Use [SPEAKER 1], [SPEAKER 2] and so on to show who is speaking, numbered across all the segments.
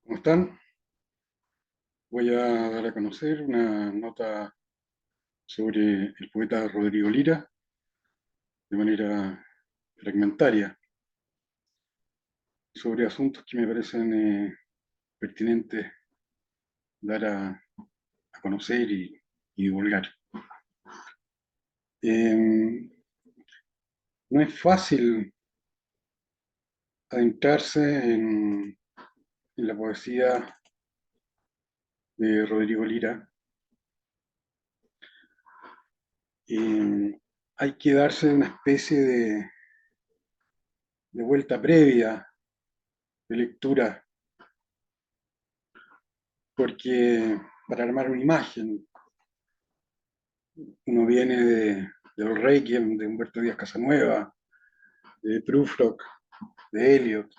[SPEAKER 1] ¿Cómo están? Voy a dar a conocer una nota sobre el poeta Rodrigo Lira de manera fragmentaria, sobre asuntos que me parecen pertinentes dar a conocer y divulgar. Eh, no es fácil adentrarse en la poesía de Rodrigo Lira. Hay que darse una especie de vuelta previa de lectura, porque para armar una imagen uno viene del Requiem de Humberto Díaz Casanueva, de Prufrock, de Eliot,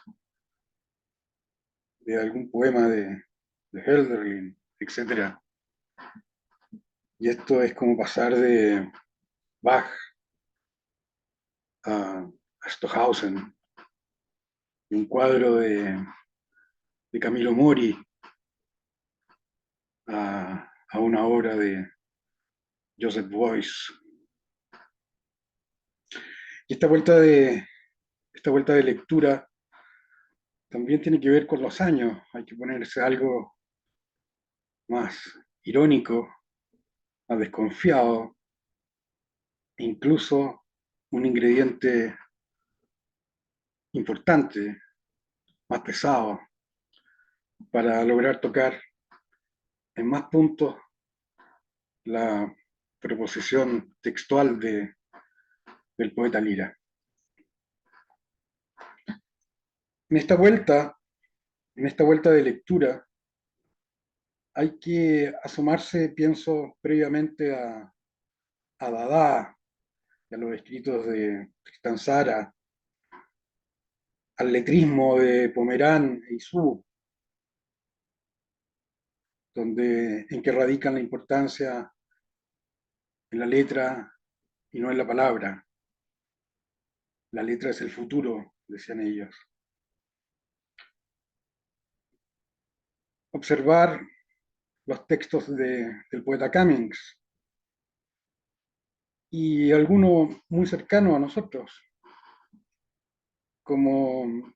[SPEAKER 1] de algún poema de Hölderlin, etc. Y esto es como pasar de Bach a Stockhausen, de un cuadro de Camilo Mori a una obra de Joseph Beuys. Y esta vuelta de lectura también tiene que ver con los años. Hay que ponerse algo más irónico, más desconfiado, e incluso un ingrediente importante, más pesado, para lograr tocar en más puntos la proposición textual del poeta Lira. En esta vuelta, en esta vuelta de lectura, hay que asomarse, pienso, previamente a Dada y a los escritos de Tristan Tzara, al letrismo de Pomerán e Isú, en que radican la importancia en la letra y no en la palabra. La letra es el futuro, decían ellos. Observar los textos del poeta Cummings y alguno muy cercano a nosotros, como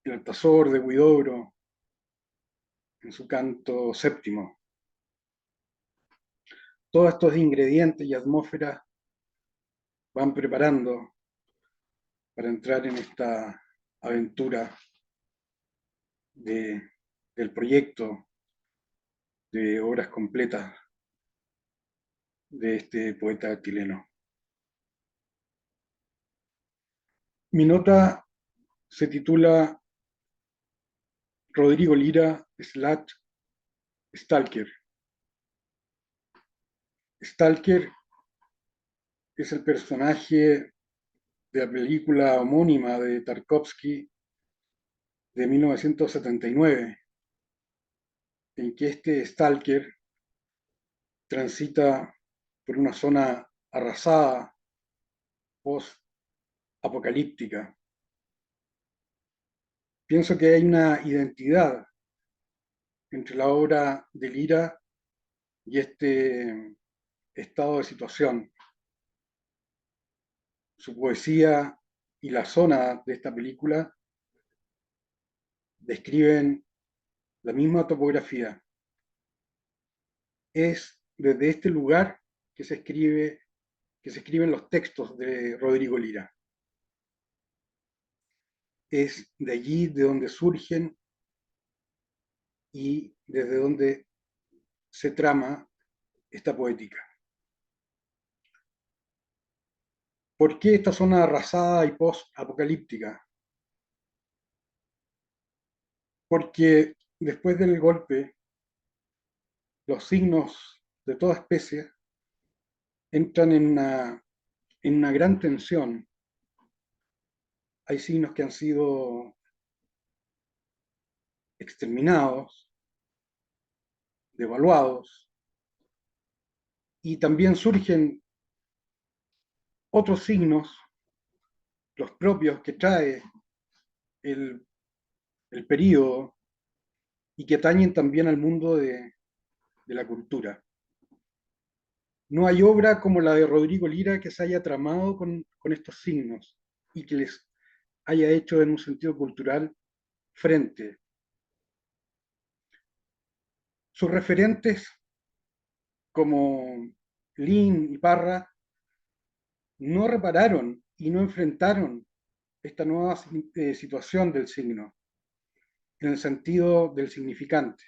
[SPEAKER 1] el Altazor de Huidobro en su canto séptimo. Todos estos ingredientes y atmósferas van preparando para entrar en esta aventura de, del proyecto de obras completas de este poeta chileno. Mi nota se titula Rodrigo Lira Stalker. Stalker es el personaje de la película homónima de Tarkovsky de 1979, en que este Stalker transita por una zona arrasada, post-apocalíptica. Pienso que hay una identidad entre la obra de Lira y este estado de situación. Su poesía y la zona de esta película describen la misma topografía. Es desde este lugar que se escriben los textos de Rodrigo Lira. Es de allí de donde surgen y desde donde se trama esta poética. ¿Por qué esta zona arrasada y post-apocalíptica? Porque después del golpe, los signos de toda especie entran en una gran tensión. Hay signos que han sido exterminados, devaluados, y también surgen otros signos, los propios que trae el, el periodo, y que atañen también al mundo de la cultura. No hay obra como la de Rodrigo Lira que se haya tramado con estos signos y que les haya hecho en un sentido cultural frente. Sus referentes como Lin y Parra no repararon y no enfrentaron esta nueva situación del signo en el sentido del significante.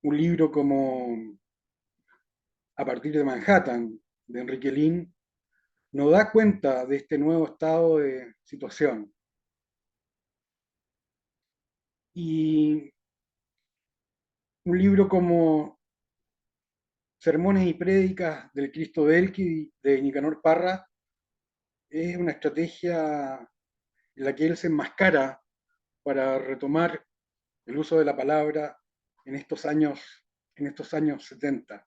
[SPEAKER 1] Un libro como A partir de Manhattan, de Enrique Lin, no da cuenta de este nuevo estado de situación. Y un libro como Sermones y Prédicas del Cristo de Elqui, de Nicanor Parra, es una estrategia en la que él se enmascara para retomar el uso de la palabra en en estos años 70.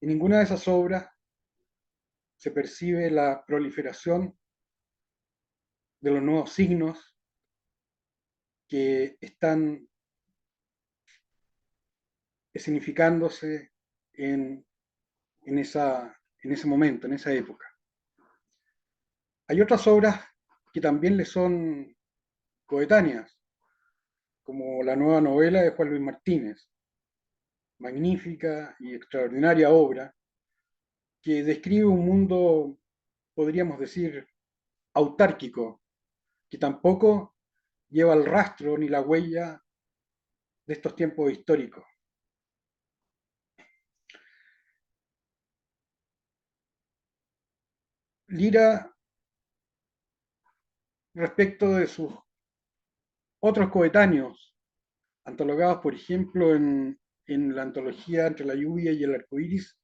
[SPEAKER 1] En ninguna de esas obras se percibe la proliferación de los nuevos signos que están significándose en, en ese momento, en esa época. Hay otras obras que también le son coetáneas, como la nueva novela de Juan Luis Martínez, magnífica y extraordinaria obra, que describe un mundo, podríamos decir, autárquico, que tampoco lleva el rastro ni la huella de estos tiempos históricos. Lira, respecto de sus otros coetáneos, antologados, por ejemplo, en la antología Entre la lluvia y el arco iris,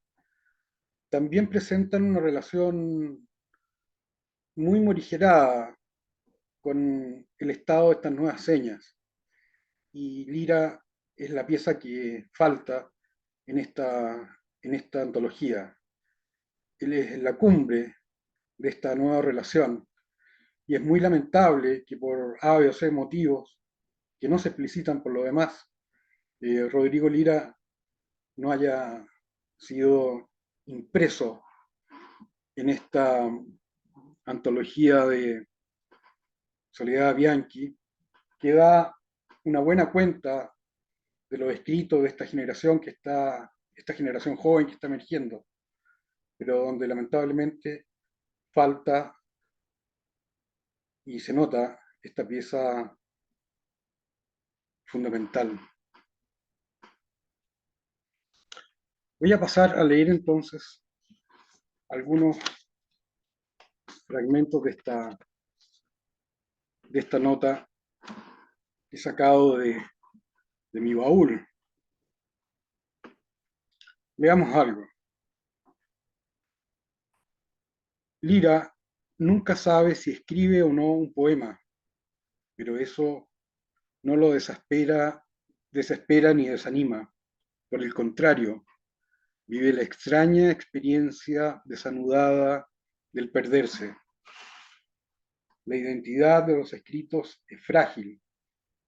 [SPEAKER 1] también presentan una relación muy morigerada con el estado de estas nuevas señas. Y Lira es la pieza que falta en esta antología. Él es la cumbre de esta nueva relación. Y es muy lamentable que por A, B o C motivos que no se explicitan por lo demás, Rodrigo Lira no haya sido impreso en esta antología de Soledad Bianchi, que da una buena cuenta de los escritos de esta generación esta generación joven que está emergiendo, pero donde lamentablemente falta y se nota esta pieza fundamental. Voy a pasar a leer entonces algunos fragmentos de esta nota que he sacado de mi baúl. Veamos algo. Lira nunca sabe si escribe o no un poema, pero eso no lo desespera ni desanima. Por el contrario, vive la extraña experiencia desanudada del perderse. La identidad de los escritos es frágil,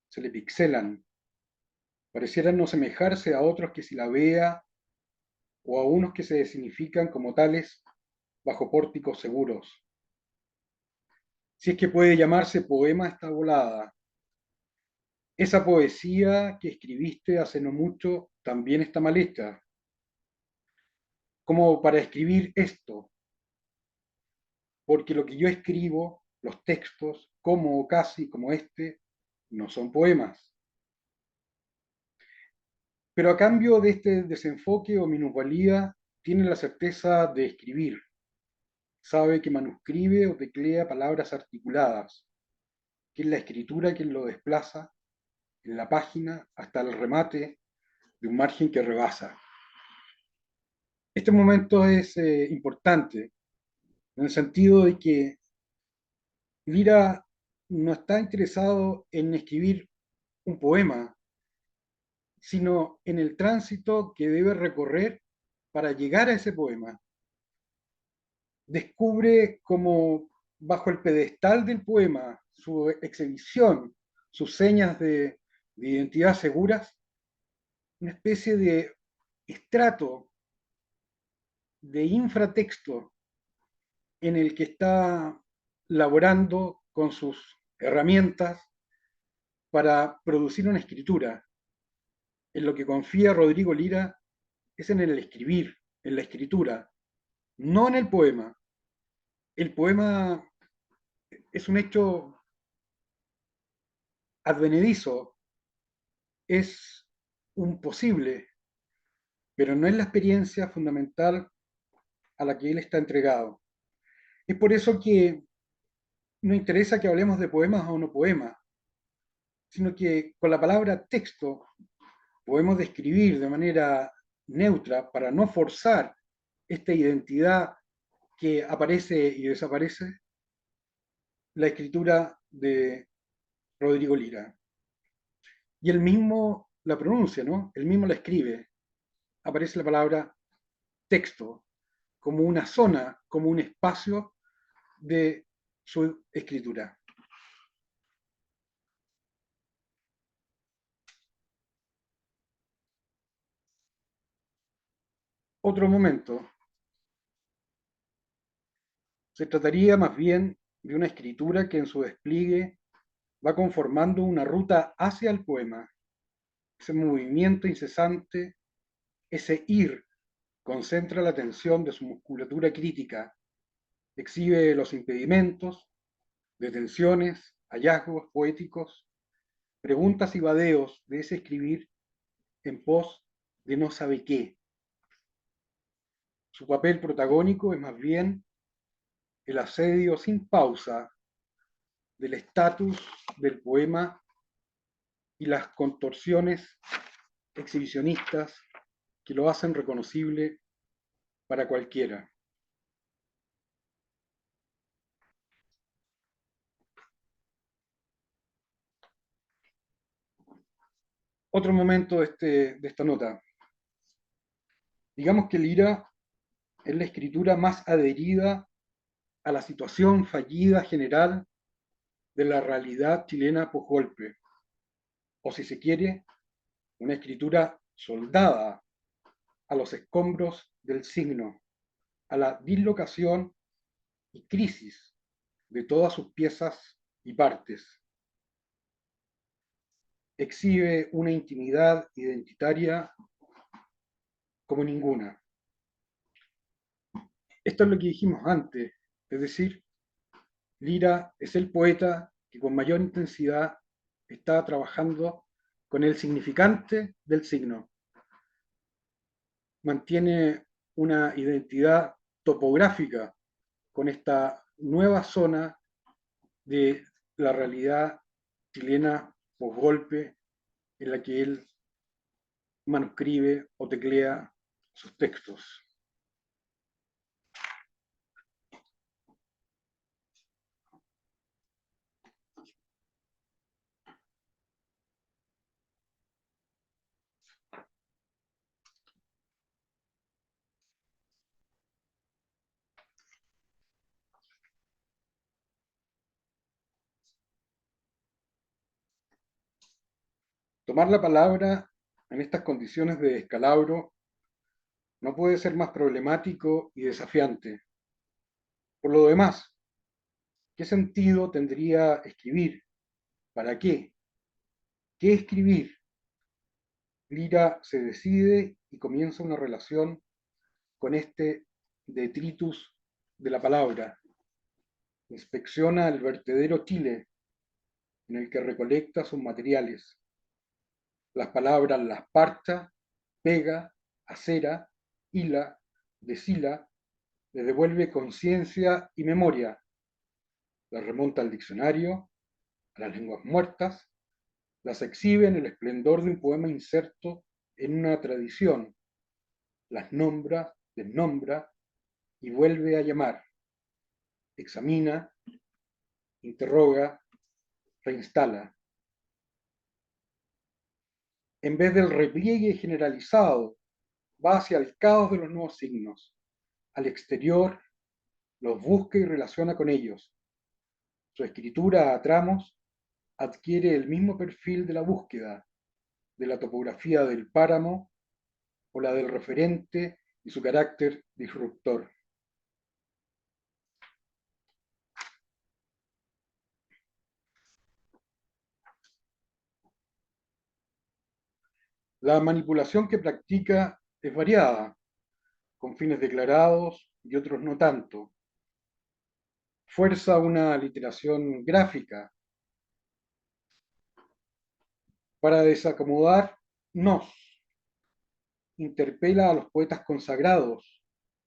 [SPEAKER 1] se le pixelan, parecieran no semejarse a otros que si la vea o a unos que se significan como tales bajo pórticos seguros. Si es que puede llamarse poema esta volada. Esa poesía que escribiste hace no mucho también está mal hecha. Como para escribir esto, porque lo que yo escribo, los textos, como o casi como este, no son poemas. Pero a cambio de este desenfoque o minusvalía, tiene la certeza de escribir. Sabe que manuscribe o teclea palabras articuladas, que es la escritura quien lo desplaza en la página hasta el remate de un margen que rebasa. Este momento es importante en el sentido de que Lira no está interesado en escribir un poema, sino en el tránsito que debe recorrer para llegar a ese poema. Descubre como bajo el pedestal del poema, su exhibición, sus señas de de identidad seguras, una especie de estrato de infratexto en el que está laborando con sus herramientas para producir una escritura. En lo que confía Rodrigo Lira es en el escribir, en la escritura, no en el poema. El poema es un hecho advenedizo, es un posible, pero no es la experiencia fundamental a la que él está entregado. Es por eso que no interesa que hablemos de poemas o no poemas, sino que con la palabra texto podemos describir de manera neutra para no forzar esta identidad que aparece y desaparece la escritura de Rodrigo Lira. Y él mismo la pronuncia, ¿no? Él mismo la escribe. Aparece la palabra texto como una zona, como un espacio de su escritura. Otro momento, se trataría más bien de una escritura que en su despliegue va conformando una ruta hacia el poema, ese movimiento incesante, ese ir, concentra la atención de su musculatura crítica, exhibe los impedimentos, detenciones, hallazgos poéticos, preguntas y vadeos de ese escribir en pos de no sabe qué. Su papel protagónico es más bien el asedio sin pausa del estatus del poema y las contorsiones exhibicionistas que lo hacen reconocible para cualquiera. Otro momento de esta nota. Digamos que Lira es la escritura más adherida a la situación fallida general de la realidad chilena post-golpe, o si se quiere, una escritura soldada a los escombros del signo, a la dislocación y crisis de todas sus piezas y partes. Exhibe una intimidad identitaria como ninguna. Esto es lo que dijimos antes, es decir, Lira es el poeta que con mayor intensidad está trabajando con el significante del signo. Mantiene una identidad topográfica con esta nueva zona de la realidad chilena post-golpe en la que él manuscribe o teclea sus textos. Tomar la palabra en estas condiciones de descalabro no puede ser más problemático y desafiante. Por lo demás, ¿qué sentido tendría escribir? ¿Para qué? ¿Qué escribir? Lira se decide y comienza una relación con este detritus de la palabra. Inspecciona el vertedero Chile en el que recolecta sus materiales. Las palabras las parcha, pega, acera, hila, deshila, le devuelve conciencia y memoria, las remonta al diccionario, a las lenguas muertas, las exhibe en el esplendor de un poema inserto en una tradición, las nombra, desnombra y vuelve a llamar, examina, interroga, reinstala. En vez del repliegue generalizado, va hacia el caos de los nuevos signos. Al exterior los busca y relaciona con ellos. Su escritura a tramos adquiere el mismo perfil de la búsqueda, de la topografía del páramo o la del referente y su carácter disruptor. La manipulación que practica es variada, con fines declarados y otros no tanto. Fuerza una literación gráfica para desacomodarnos. Interpela a los poetas consagrados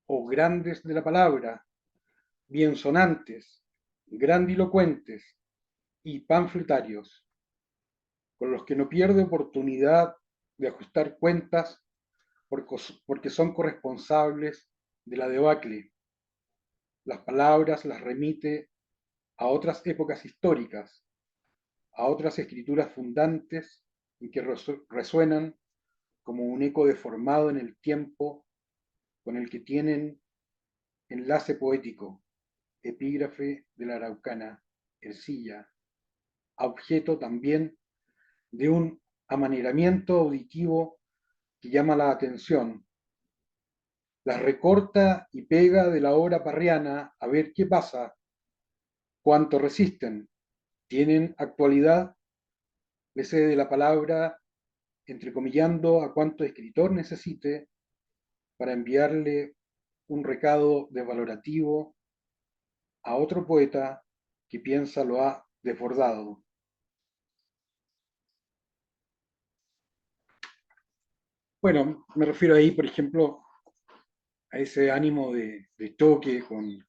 [SPEAKER 1] o grandes de la palabra, biensonantes, grandilocuentes y panfletarios, con los que no pierde oportunidad de ajustar cuentas porque son corresponsables de la debacle. Las palabras las remite a otras épocas históricas, a otras escrituras fundantes y que resuenan como un eco deformado en el tiempo con el que tienen enlace poético, epígrafe de la Araucana, Ercilla, objeto también de un amaneramiento auditivo que llama la atención. Las recorta y pega de la obra parriana a ver qué pasa, cuánto resisten, tienen actualidad, le cede la palabra entrecomillando a cuanto escritor necesite para enviarle un recado desvalorativo a otro poeta que piensa lo ha desbordado. Bueno, me refiero ahí, por ejemplo, a ese ánimo de choque con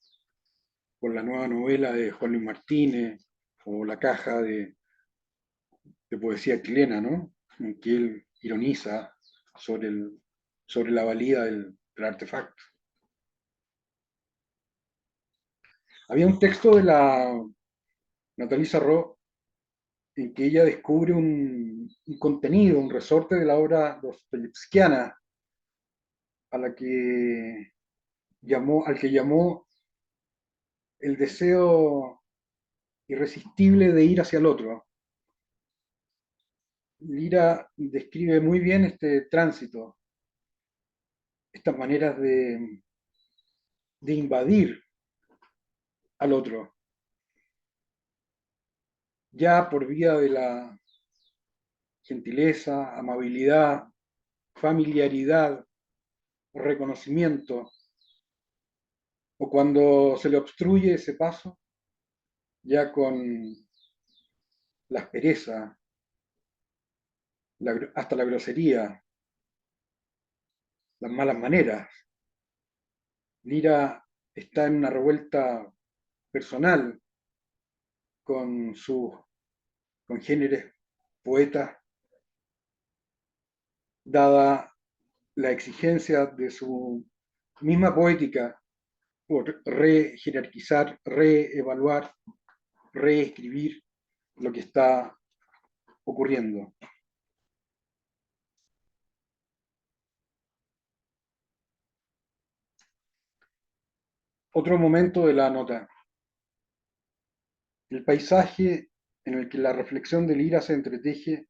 [SPEAKER 1] la nueva novela de Juan Luis Martínez o la caja de poesía chilena, ¿no? En que él ironiza sobre, sobre la valía del artefacto. Había un texto de la Nathalie Sarraud en que ella descubre un contenido, un resorte de la obra dostoyevskiana a la que al que llamó el deseo irresistible de ir hacia el otro. Lira describe muy bien este tránsito, estas maneras de invadir al otro, ya por vía de la gentileza, amabilidad, familiaridad, reconocimiento, o cuando se le obstruye ese paso, ya con la aspereza, hasta la grosería, las malas maneras. Lira está en una revuelta personal con sus congéneres poetas, dada la exigencia de su misma poética por rejerarquizar, reevaluar, reescribir lo que está ocurriendo. Otro momento de la nota. El paisaje en el que la reflexión de Lira se entreteje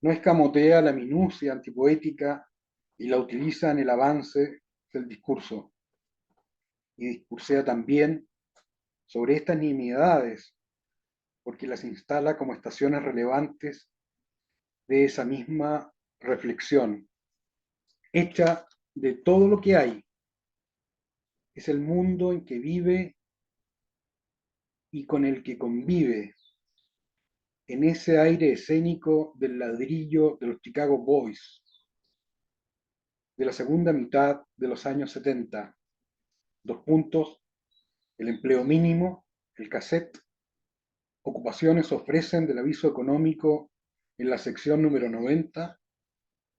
[SPEAKER 1] no escamotea la minucia antipoética y la utiliza en el avance del discurso. Y discursea también sobre estas nimiedades, porque las instala como estaciones relevantes de esa misma reflexión, hecha de todo lo que hay. Es el mundo en que vive y con el que convive, en ese aire escénico del ladrillo de los Chicago Boys, de la segunda mitad de los años 70. Dos puntos, el empleo mínimo, el cassette, ocupaciones ofrecen del aviso económico en la sección número 90,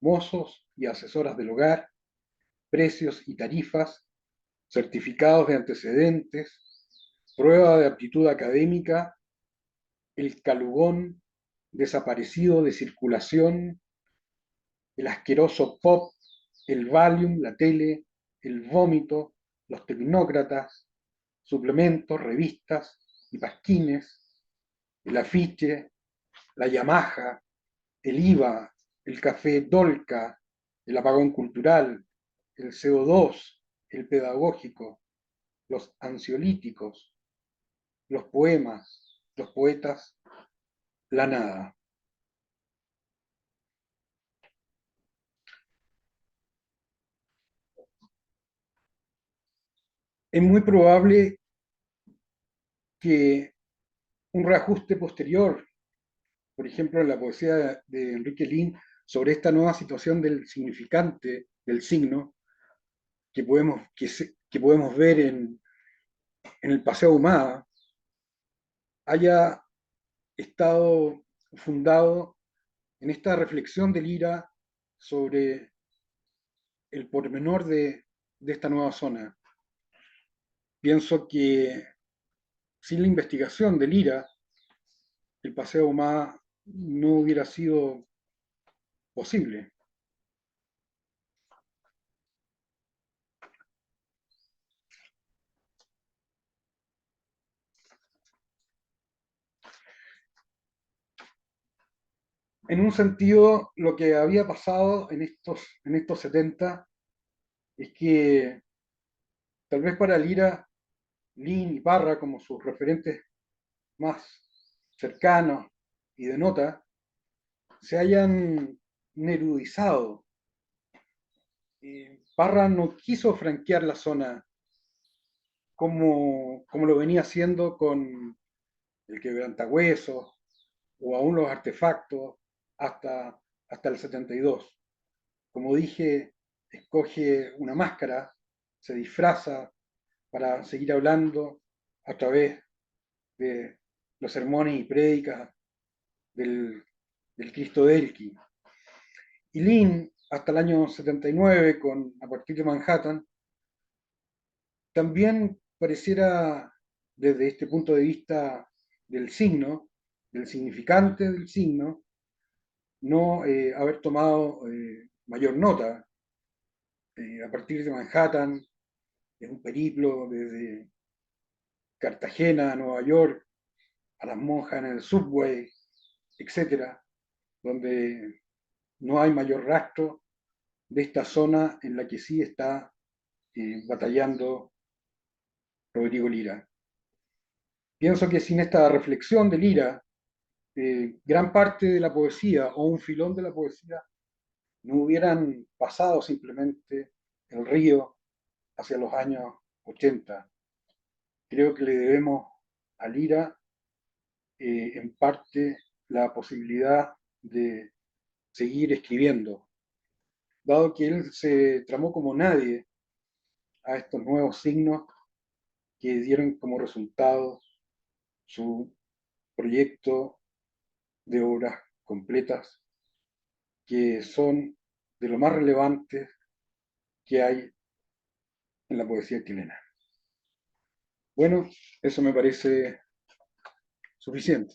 [SPEAKER 1] mozos y asesoras del hogar, precios y tarifas, certificados de antecedentes, prueba de aptitud académica, el calugón desaparecido de circulación, el asqueroso pop, el Valium, la tele, el vómito, los tecnócratas, suplementos, revistas y pasquines, el afiche, la Yamaha, el IVA, el café Dolca, el apagón cultural, el CO2, el pedagógico, los ansiolíticos, los poemas, los poetas, la nada. Es muy probable que un reajuste posterior, por ejemplo, en la poesía de Enrique Lin, sobre esta nueva situación del significante, del signo, que podemos ver en el Paseo Ahumada, haya estado fundado en esta reflexión de Lira sobre el pormenor de esta nueva zona. Pienso que sin la investigación de Lira, el Paseo Ahumada no hubiera sido posible. En un sentido, lo que había pasado en estos 70 es que tal vez para Lira, Lin y Parra, como sus referentes más cercanos y de nota, se hayan nerudizado. Parra no quiso franquear la zona como lo venía haciendo con el quebrantahuesos o aún los artefactos hasta el 72. Como dije, escoge una máscara, se disfraza para seguir hablando a través de los sermones y prédicas del, del Cristo de Elqui. Y Lynn, hasta el año 79, a partir de Manhattan, también pareciera, desde este punto de vista del signo, del significante del signo, no haber tomado mayor nota. A partir de Manhattan, es un periplo desde Cartagena a Nueva York, a las monjas en el subway, etcétera, donde no hay mayor rastro de esta zona en la que sí está batallando Rodrigo Lira. Pienso que sin esta reflexión de Lira, gran parte de la poesía o un filón de la poesía no hubieran pasado simplemente el río hacia los años 80. Creo que le debemos a Lira en parte la posibilidad de seguir escribiendo, dado que él se tramó como nadie a estos nuevos signos que dieron como resultado su proyecto de obras completas que son de lo más relevantes que hay en la poesía chilena. Bueno, eso me parece suficiente.